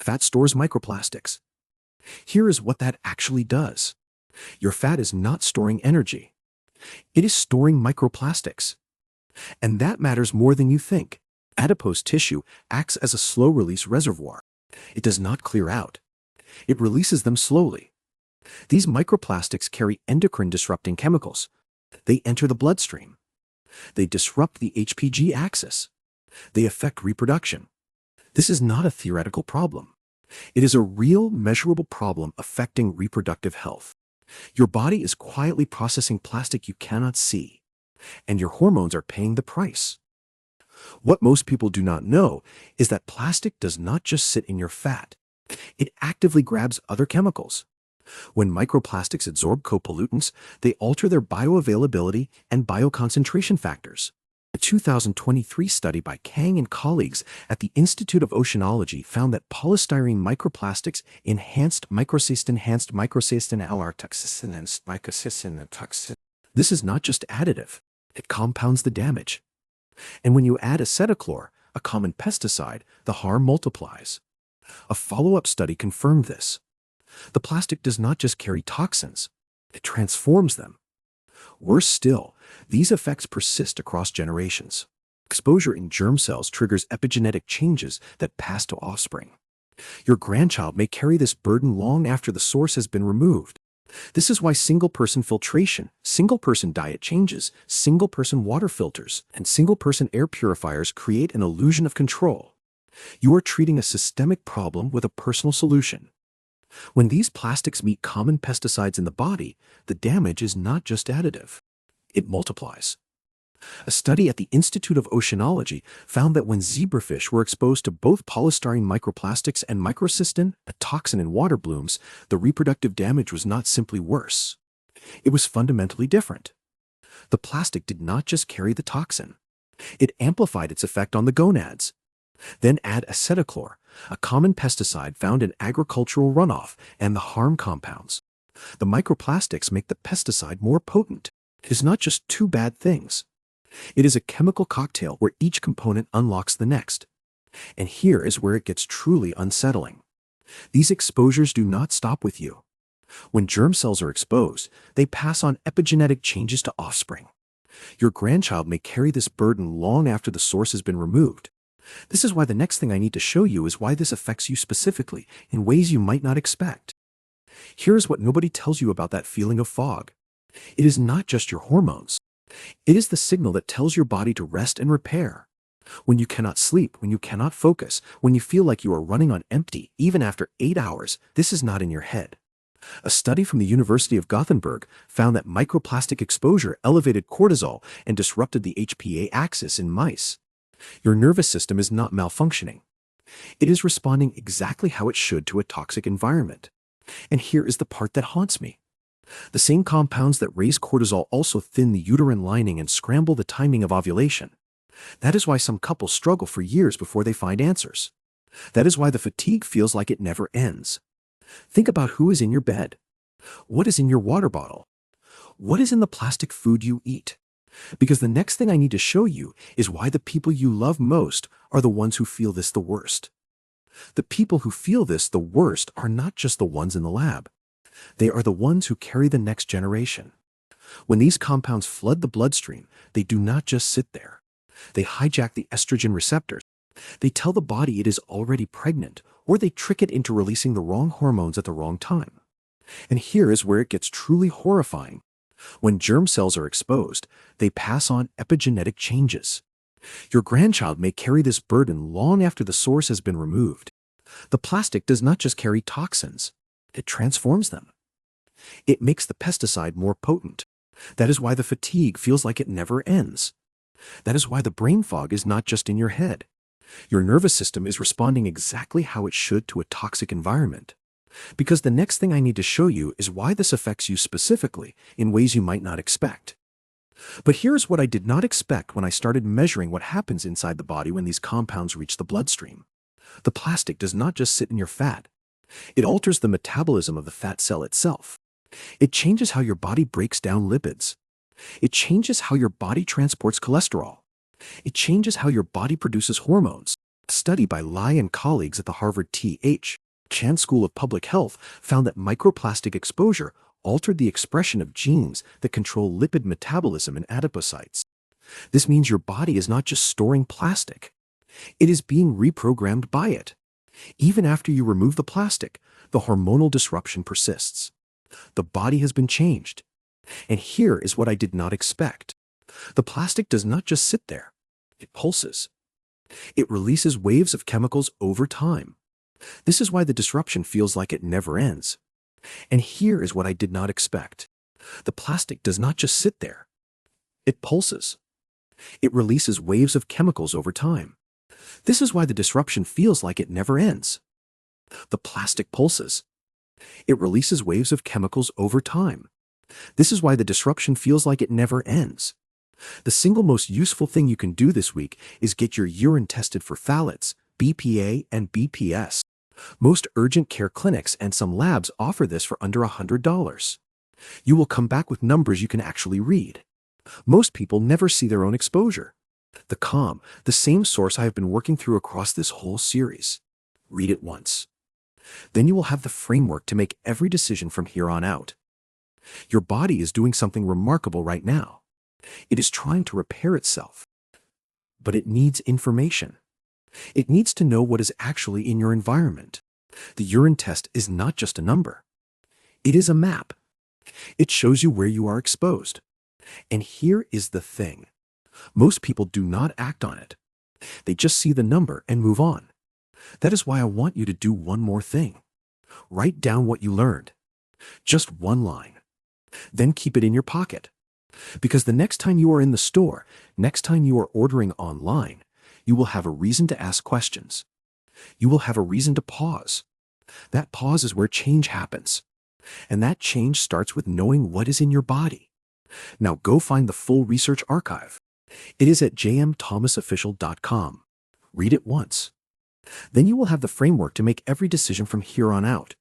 Fat stores microplastics. Here is what that actually does. Your fat is not storing energy. It is storing microplastics. And that matters more than you think. Adipose tissue acts as a slow-release reservoir. It does not clear out. It releases them slowly. These microplastics carry endocrine-disrupting chemicals. They enter the bloodstream. They disrupt the HPG axis. They affect reproduction. This is not a theoretical problem. It is a real, measurable problem affecting reproductive health. Your body is quietly processing plastic you cannot see, and your hormones are paying the price. What most people do not know is that plastic does not just sit in your fat. It actively grabs other chemicals. When microplastics absorb copollutants, they alter their bioavailability and bioconcentration factors. A 2023 study by Kang and colleagues at the Institute of Oceanology found that polystyrene microplastics enhanced microcyst alarmism. This is not just additive. It compounds the damage. And when you add acetochlor, a common pesticide, the harm multiplies. A follow-up study confirmed this. The plastic does not just carry toxins, it transforms them. Worse still, these effects persist across generations. Exposure in germ cells triggers epigenetic changes that pass to offspring. Your grandchild may carry this burden long after the source has been removed. This is why single-person filtration, single-person diet changes, single-person water filters, and single-person air purifiers create an illusion of control. You are treating a systemic problem with a personal solution. When these plastics meet common pesticides in the body, the damage is not just additive. It multiplies. A study at the Institute of Oceanology found that when zebrafish were exposed to both polystyrene microplastics and microcystin, a toxin in water blooms, the reproductive damage was not simply worse. It was fundamentally different. The plastic did not just carry the toxin. It amplified its effect on the gonads. Then add acetochlor, a common pesticide found in agricultural runoff, and the harm compounds. The microplastics make the pesticide more potent. It is not just two bad things. It is a chemical cocktail where each component unlocks the next. And here is where it gets truly unsettling. These exposures do not stop with you. When germ cells are exposed, they pass on epigenetic changes to offspring. Your grandchild may carry this burden long after the source has been removed. This is why the next thing I need to show you is why this affects you specifically in ways you might not expect. Here is what nobody tells you about that feeling of fog. It is not just your hormones. It is the signal that tells your body to rest and repair. When you cannot sleep, when you cannot focus, when you feel like you are running on empty, even after 8 hours, this is not in your head. A study from the University of Gothenburg found that microplastic exposure elevated cortisol and disrupted the HPA axis in mice. Your nervous system is not malfunctioning. It is responding exactly how it should to a toxic environment. And here is the part that haunts me. The same compounds that raise cortisol also thin the uterine lining and scramble the timing of ovulation. That is why some couples struggle for years before they find answers. That is why the fatigue feels like it never ends. Think about who is in your bed. What is in your water bottle? What is in the plastic food you eat? Because the next thing I need to show you is why the people you love most are the ones who feel this the worst. The people who feel this the worst are not just the ones in the lab. They are the ones who carry the next generation. When these compounds flood the bloodstream, they do not just sit there. They hijack the estrogen receptors. They tell the body it is already pregnant, or they trick it into releasing the wrong hormones at the wrong time. And here is where it gets truly horrifying. When germ cells are exposed, they pass on epigenetic changes. Your grandchild may carry this burden long after the source has been removed. The plastic does not just carry toxins. It transforms them. It makes the pesticide more potent. That is why the fatigue feels like it never ends. That is why the brain fog is not just in your head. Your nervous system is responding exactly how it should to a toxic environment. Because the next thing I need to show you is why this affects you specifically in ways you might not expect. But here's what I did not expect when I started measuring what happens inside the body when these compounds reach the bloodstream. The plastic does not just sit in your fat. It alters the metabolism of the fat cell itself. It changes how your body breaks down lipids. It changes how your body transports cholesterol. It changes how your body produces hormones. A study by Lai and colleagues at the Harvard T.H. Chan School of Public Health found that microplastic exposure altered the expression of genes that control lipid metabolism in adipocytes. This means your body is not just storing plastic. It is being reprogrammed by it. Even after you remove the plastic, the hormonal disruption persists. The body has been changed. And here is what I did not expect. The plastic does not just sit there. It pulses. It releases waves of chemicals over time. This is why the disruption feels like it never ends. And here is what I did not expect. The plastic does not just sit there. It pulses. It releases waves of chemicals over time. This is why the disruption feels like it never ends. The plastic pulses. It releases waves of chemicals over time. This is why the disruption feels like it never ends. The single most useful thing you can do this week is get your urine tested for phthalates, BPA, and BPS. Most urgent care clinics and some labs offer this for under $100. You will come back with numbers you can actually read. Most people never see their own exposure. The same source I have been working through across this whole series. Read it once. Then you will have the framework to make every decision from here on out. Your body is doing something remarkable right now. It is trying to repair itself. But it needs information. It needs to know what is actually in your environment. The urine test is not just a number. It is a map. It shows you where you are exposed. And here is the thing. Most people do not act on it. They just see the number and move on. That is why I want you to do one more thing. Write down what you learned. Just one line. Then keep it in your pocket. Because the next time you are in the store, next time you are ordering online, you will have a reason to ask questions. You will have a reason to pause. That pause is where change happens. And that change starts with knowing what is in your body. Now go find the full research archive. It is at jmthomasofficial.com. Read it once. Then you will have the framework to make every decision from here on out.